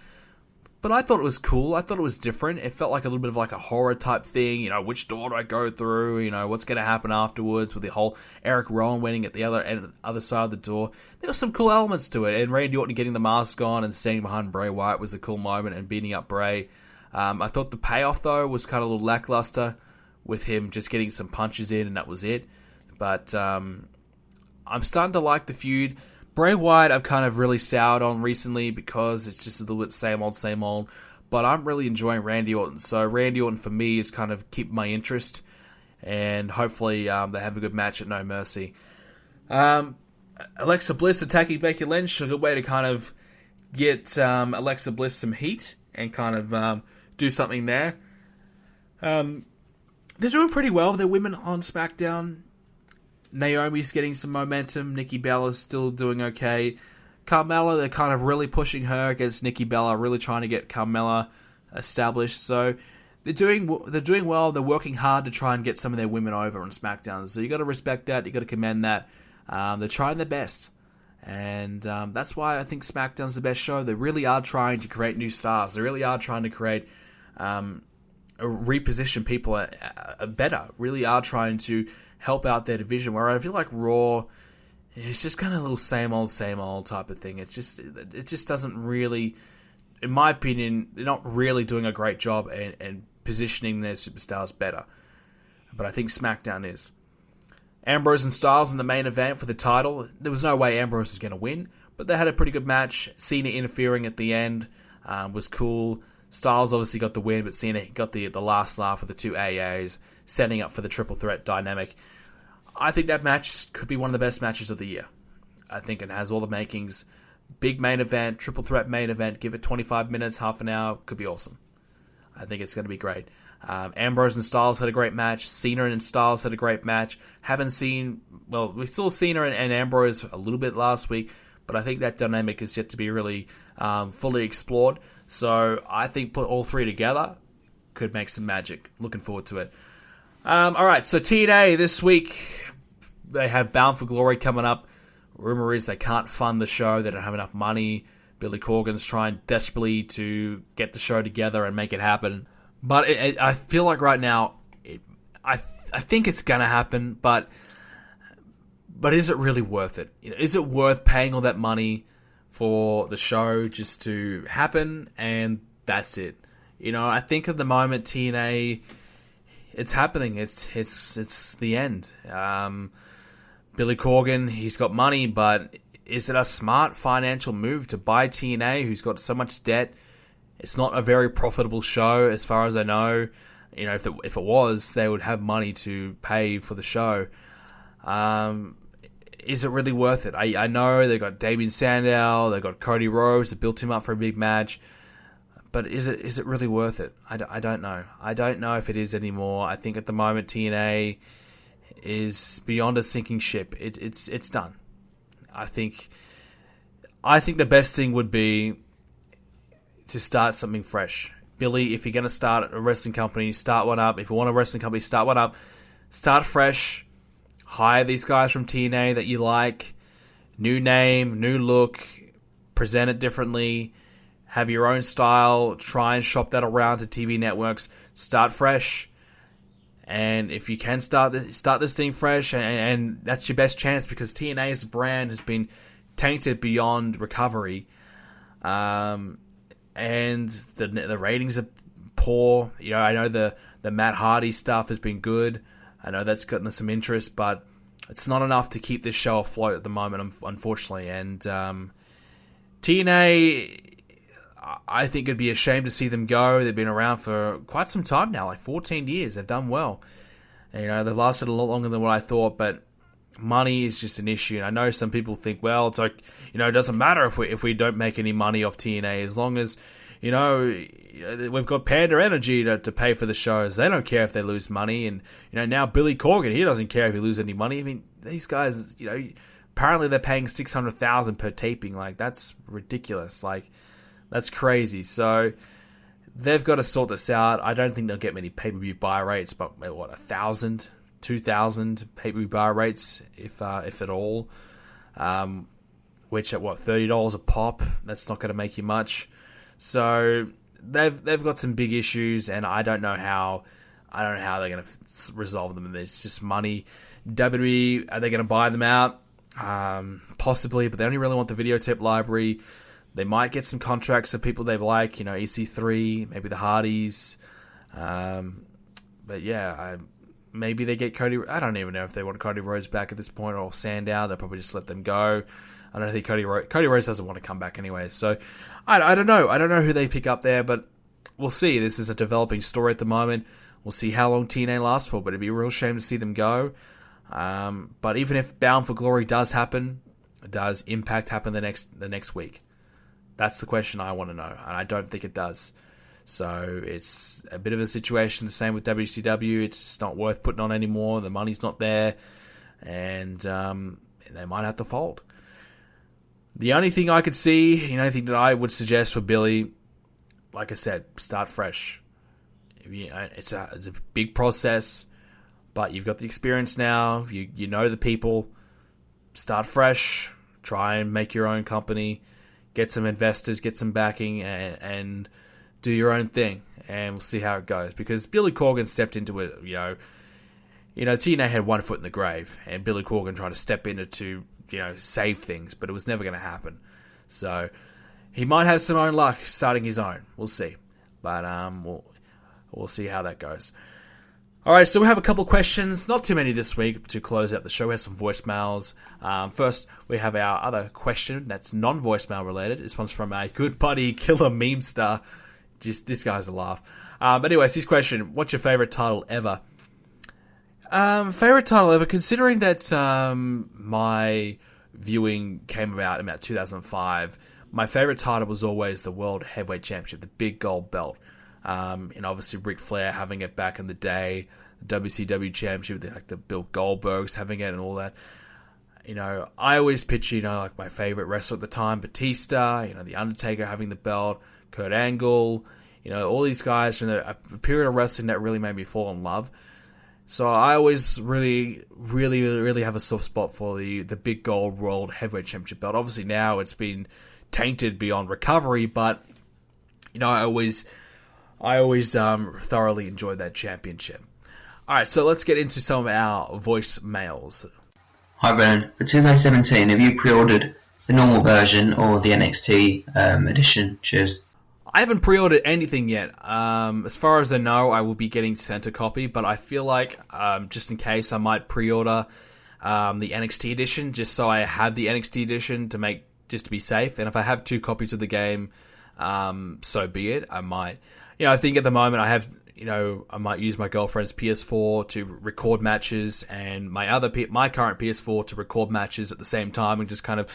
But I thought it was cool. I thought it was different. It felt like a little bit of like a horror type thing. You know, which door do I go through? You know, what's going to happen afterwards with the whole Eric Rowan winning at the other side of the door. There were some cool elements to it. And Randy Orton getting the mask on and standing behind Bray Wyatt was a cool moment, and beating up Bray. I thought the payoff, though, was kind of a little lackluster with him just getting some punches in, and that was it. But I'm starting to like the feud. Bray Wyatt I've kind of really soured on recently because it's just a little bit same old. But I'm really enjoying Randy Orton. So Randy Orton for me is kind of keep my interest. And hopefully they have a good match at No Mercy. Alexa Bliss attacking Becky Lynch. A good way to kind of get Alexa Bliss some heat and kind of do something there. They're doing pretty well. They're women on SmackDown. Naomi's getting some momentum. Nikki Bella's still doing okay. Carmella, they're kind of really pushing her against Nikki Bella, really trying to get Carmella established. So they're doing well. They're working hard to try and get some of their women over on SmackDown. So you got to respect that. You got to commend that. They're trying their best, and that's why I think SmackDown's the best show. They really are trying to create new stars. They really are trying to create reposition people better. Really are trying to help out their division, where I feel like Raw it's just kind of a little same old type of thing. It just doesn't really, in my opinion, they're not really doing a great job and positioning their superstars better. But I think Smackdown is. Ambrose and Styles in the main event for the title. There was no way Ambrose was going to win, but they had a pretty good match. Cena interfering at the end was cool. Styles obviously got the win, but Cena got the last laugh with the two AAs, setting up for the triple threat dynamic. I think that match could be one of the best matches of the year. I think it has all the makings. Big main event, triple threat main event, give it 25 minutes, half an hour, could be awesome. I think it's going to be great. Ambrose and Styles had a great match. Cena and Styles had a great match. We saw Cena and Ambrose a little bit last week, but I think that dynamic is yet to be really fully explored. So I think put all three together could make some magic. Looking forward to it. Alright, so TNA this week, they have Bound for Glory coming up. Rumor is they can't fund the show. They don't have enough money. Billy Corgan's trying desperately to get the show together and make it happen. But I feel like right now, I think it's going to happen, but is it really worth it? Is it worth paying all that money for the show just to happen and that's it? I think at the moment TNA, it's happening. It's the end. Billy Corgan, he's got money, but is it a smart financial move to buy TNA, who's got so much debt? It's not a very profitable show, as far as I know. If it was, they would have money to pay for the show. Is it really worth it? I know they got Damien Sandow, they got Cody Rhodes, that built him up for a big match. But is it really worth it? I don't know. I don't know if it is anymore. I think at the moment TNA is beyond a sinking ship. It's done. I think the best thing would be to start something fresh. Billy, if you're going to start a wrestling company, start one up. If you want a wrestling company, start one up. Start fresh. Hire these guys from TNA that you like. New name, new look. Present it differently. Have your own style. Try and shop that around to TV networks. Start fresh. And if you can start this thing fresh, and that's your best chance, because TNA as a brand has been tainted beyond recovery. And the ratings are poor. I know the Matt Hardy stuff has been good. I know that's gotten some interest, but it's not enough to keep this show afloat at the moment, unfortunately. And TNA, I think it'd be a shame to see them go. They've been around for quite some time now, like 14 years. They've done well. And, they've lasted a lot longer than what I thought, but money is just an issue. And I know some people think, well, it's like, it doesn't matter if we don't make any money off TNA, as long as, we've got Panda Energy to pay for the shows. They don't care if they lose money. And, now Billy Corgan, he doesn't care if he loses any money. I mean, these guys, apparently they're paying $600,000 per taping. Like, that's ridiculous. Like, that's crazy. So they've got to sort this out. I don't think they'll get many pay-per-view buy rates, but 1,000, 2,000 pay-per-view buy rates, if at all. Which at $30 a pop, that's not going to make you much. So they've got some big issues, and I don't know how they're going to resolve them. It's just money. WWE, are they going to buy them out? Possibly, but they only really want the videotape library. They might get some contracts of people they like, EC3, maybe the Hardys. But yeah, maybe they get Cody. I don't even know if they want Cody Rhodes back at this point, or Sandow. They'll probably just let them go. I don't think Cody Rhodes doesn't want to come back anyway. So I don't know. I don't know who they pick up there, but we'll see. This is a developing story at the moment. We'll see how long TNA lasts for, but it'd be a real shame to see them go. But even if Bound for Glory does happen, does Impact happen the next week? That's the question I want to know, and I don't think it does. So it's a bit of a situation, the same with WCW. It's just not worth putting on anymore. The money's not there, and they might have to fold. The only thing I could see, the only thing that I would suggest for Billy, like I said, start fresh. It's a big process, but you've got the experience now. You know the people. Start fresh. Try and make your own company. Get some investors, get some backing, and do your own thing. And we'll see how it goes. Because Billy Corgan stepped into it, TNA had one foot in the grave, and Billy Corgan tried to step in it to save things, but it was never going to happen. So he might have some own luck starting his own. We'll see. But we'll see how that goes. All right, so we have a couple questions. Not too many this week to close out the show. We have some voicemails. First, we have our other question that's non-voicemail related. This one's from our good buddy, Killer Meme Star. Just this guy's a laugh. But anyways, his question, what's your favorite title ever? Favorite title ever, considering that my viewing came about in about 2005, my favorite title was always the World Heavyweight Championship, the big gold belt. And obviously Ric Flair having it back in the day, the WCW Championship, like the Bill Goldbergs having it and all that. I always picture, like my favorite wrestler at the time, Batista, The Undertaker having the belt, Kurt Angle, all these guys from a period of wrestling that really made me fall in love. So I always really, really, really have a soft spot for the big gold World Heavyweight Championship belt. Obviously now it's been tainted beyond recovery, but I always thoroughly enjoyed that championship. All right, so let's get into some of our voicemails. Hi Brennan, for 2K17, have you pre-ordered the normal version or the NXT edition? Cheers. I haven't pre-ordered anything yet. As far as I know, I will be getting sent a copy, but I feel like, just in case, I might pre-order the NXT edition, just so I have the NXT edition just to be safe. And if I have 2 copies of the game, so be it. I might. I think at the moment I have, I might use my girlfriend's PS4 to record matches and my current PS4 to record matches at the same time and just kind of,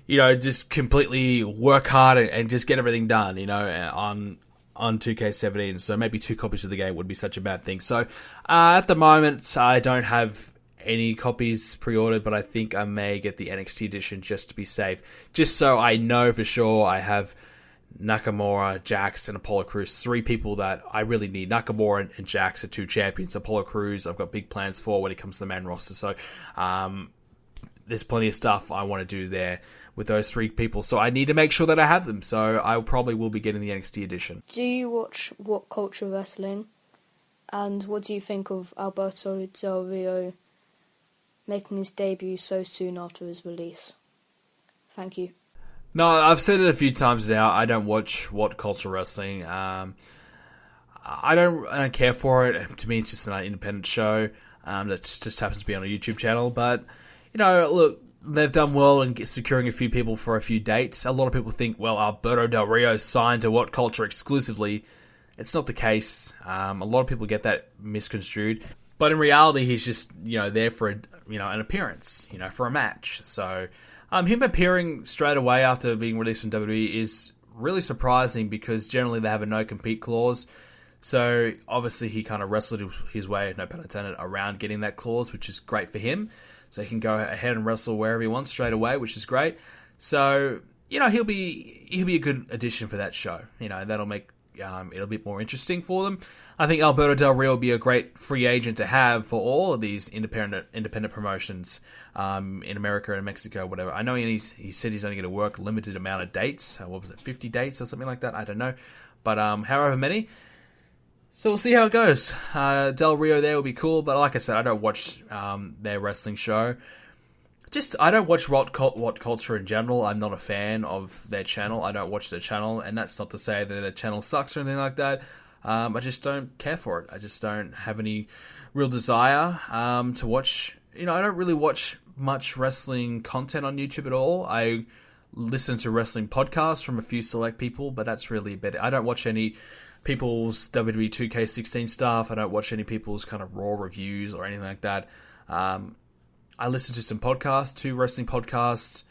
just completely work hard and just get everything done, on 2K17. So maybe 2 copies of the game would be such a bad thing. So at the moment, I don't have any copies pre-ordered, but I think I may get the NXT edition just to be safe. Just so I know for sure I have Nakamura, Jax, and Apollo Crews, 3 people that I really need. Nakamura and Jax are 2 champions. Apollo Crews, I've got big plans for when it comes to the main roster. So there's plenty of stuff I want to do there with those 3 people. So I need to make sure that I have them. So I probably will be getting the NXT edition. Do you watch What Culture Wrestling? And what do you think of Alberto Del Rio making his debut so soon after his release? Thank you. No, I've said it a few times now. I don't watch What Culture Wrestling. I don't care for it. To me, it's just an independent show that just happens to be on a YouTube channel. But look, they've done well in securing a few people for a few dates. A lot of people think, well, Alberto Del Rio signed to What Culture exclusively. It's not the case. A lot of people get that misconstrued. But in reality, he's just there for an appearance, for a match. So him appearing straight away after being released from WWE is really surprising because generally they have a no-compete clause. So obviously he kind of wrestled his way, no pun intended, around getting that clause, which is great for him. So he can go ahead and wrestle wherever he wants straight away, which is great. So he'll be a good addition for that show. That'll make it a bit more interesting for them. I think Alberto Del Rio will be a great free agent to have for all of these independent promotions in America and Mexico, whatever. I know he said he's only going to work a limited amount of dates. What was it, 50 dates or something like that? I don't know. But however many. So we'll see how it goes. Del Rio there will be cool, but like I said, I don't watch their wrestling show. I don't watch What Culture in general. I'm not a fan of their channel. I don't watch their channel, and that's not to say that their channel sucks or anything like that. I just don't care for it. I just don't have any real desire to watch. I don't really watch much wrestling content on YouTube at all. I listen to wrestling podcasts from a few select people, but that's really about it. I don't watch any people's WWE 2K16 stuff. I don't watch any people's kind of Raw reviews or anything like that. I listen to some podcasts, 2 wrestling podcasts.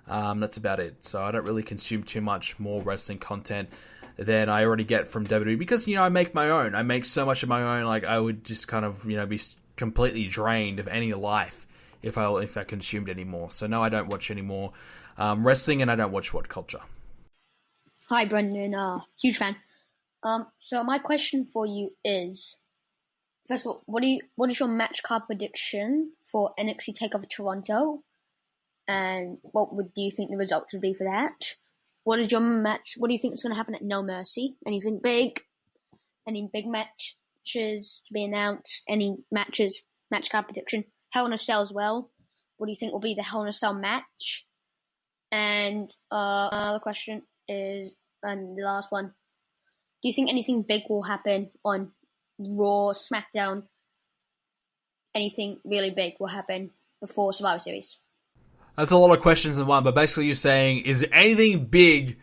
That's about it. So I don't really consume too much more wrestling content than I already get from WWE because, I make my own. I make so much of my own, like I would just kind of, be completely drained of any life if I consumed any more. So no, I don't watch any more wrestling, and I don't watch What Culture. Hi, Brendan. Huge fan. So my question for you is, first of all, what is your match card prediction for NXT TakeOver Toronto? And do you think the results would be for that? What is your match? What do you think is going to happen at No Mercy? Anything big? Any big matches to be announced? Any match card prediction? Hell in a Cell as well. what do you think will be the Hell in a Cell match? And another question is, and the last one, do you think anything big will happen on Raw, SmackDown? Anything really big will happen before Survivor Series? That's a lot of questions in one, but basically you're saying, is anything big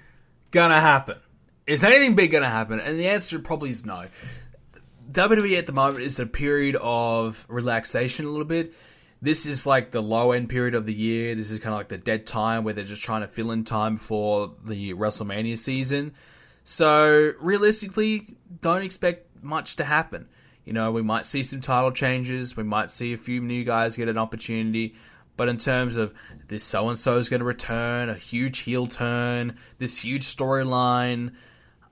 gonna happen? Is anything big gonna happen? And the answer probably is no. WWE at the moment is a period of relaxation a little bit. This is like the low-end period of the year. This is kind of like the dead time where they're just trying to fill in time for the WrestleMania season. So, realistically, don't expect much to happen. You know, we might see some title changes. We might see a few new guys get an opportunity. But in terms of this so-and-so is going to return, a huge heel turn, this huge storyline,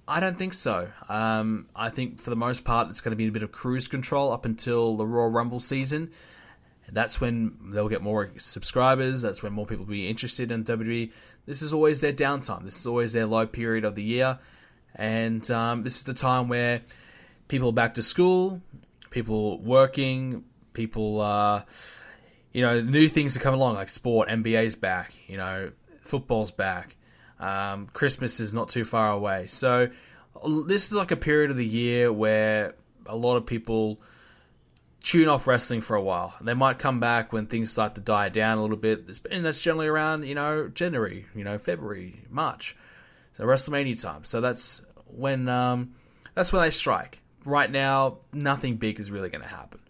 I don't think so. I think for the most part it's going to be a bit of cruise control up until the Royal Rumble season. That's when they'll get more subscribers. That's when more people will be interested in WWE. This is always their downtime. This is always their low period of the year. And this is the time where people are back to school, people working, people, new things are coming along, like sport, NBA's back, football's back. Christmas is not too far away. So this is like a period of the year where a lot of people tune off wrestling for a while. They might come back when things start to die down a little bit, and that's generally around, January, February, March. So WrestleMania time. So that's when they strike. Right now, nothing big is really going to happen.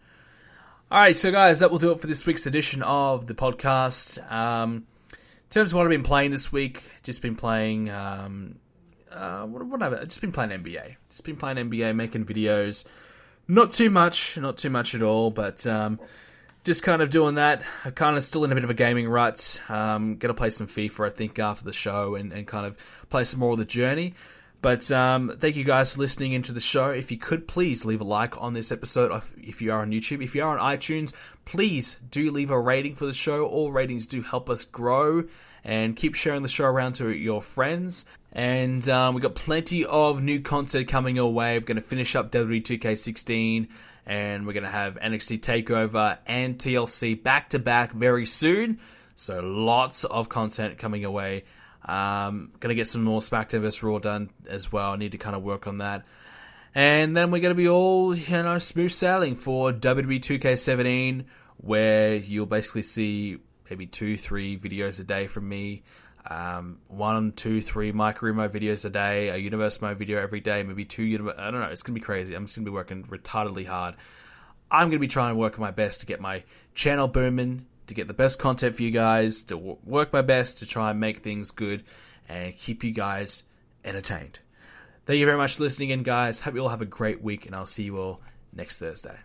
Alright, so guys, that will do it for this week's edition of the podcast. In terms of what I've been playing this week, just been playing, just been playing NBA. Just been playing NBA, making videos. Not too much at all, but just kind of doing that. I'm kind of still in a bit of a gaming rut. Going to play some FIFA, I think, after the show and kind of play some more of the journey. But thank you guys for listening into the show. If you could, please leave a like on this episode if you are on YouTube. If you are on iTunes, please do leave a rating for the show. All ratings do help us grow. And keep sharing the show around to your friends. And we've got plenty of new content coming your way. We're going to finish up WWE 2K16. And we're going to have NXT TakeOver and TLC back-to-back very soon. So lots of content coming your way. Going to get some more Smackdown vs. Raw done as well. I need to kind of work on that. And then we're going to be all, smooth sailing for WWE 2K17, where you'll basically see maybe 2-3 videos a day from me. 1, 2, 3 Mike Remo videos a day, a Universe Mode video every day, maybe 2 Universe. I don't know, it's going to be crazy. I'm just going to be working retardedly hard. I'm going to be trying to work my best to get my channel booming, to get the best content for you guys, to work my best to try and make things good and keep you guys entertained. Thank you very much for listening in, guys. Hope you all have a great week, and I'll see you all next Thursday.